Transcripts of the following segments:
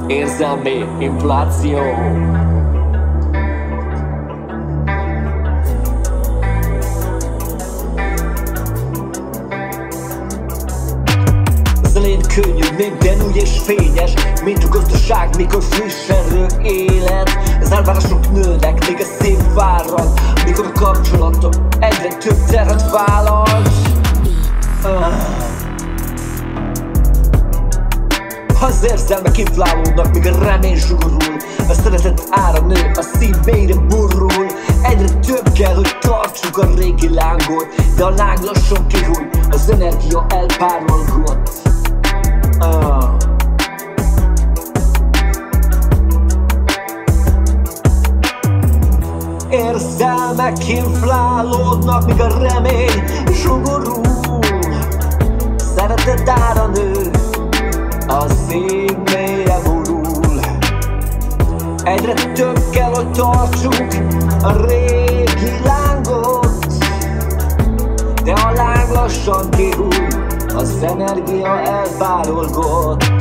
Érzelmi infláció. Az elején könnyű, minden úgy és fényes, mint a gazdaság, mikor frissen rög élet. Az elvárások nőnek, még a szép fárad, mikor a kapcsolatok egyre több teret vállalt. Az érzelmek inflálódnak, míg a remény zsugorul, a szeretet ára nő, a szív mélyre burrul. Egyre több kell, hogy tartsuk a régi lángot, de a láng lassan kihúj, az energia elpárolgott. Érzelmek inflálódnak, míg a remény zsugorul. Szeretet ára nő, a szív mélyre borul. Egyre több kell, hogy tartsuk a régi lángot, de a láng lassan kihúj, az energia elpárolgott.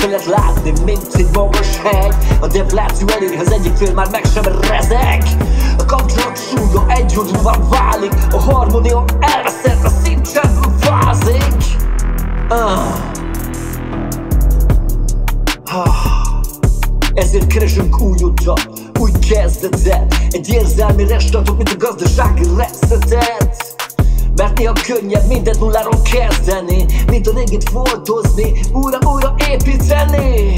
Lehet látni, mint egy magas hegy. A defláció eléri, az egyik fél már meg sem rezeg. A kapcsolat súlya egyoldalúvá válik, a harmónia elveszett, a szív csendben fázik. Ezért keresünk új utat, új kezdetet, egy érzelmi restartot, mint a gazdasági resetet. Mert néha könnyebb mindent nulláról kezdeni, mint a régit foltozni, újra építeni.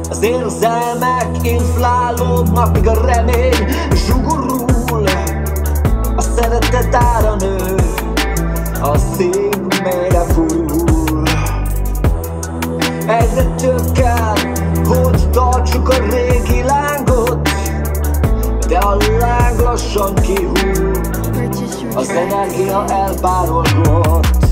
Az érzelmek inflálódnak, míg a remény zsugorul. A szeretet ára nő, a szív mélyre fordul. Egyre több kell, hogy tartsuk a régi lángot, de a láng lassan kihúl, az energia elpárolgott.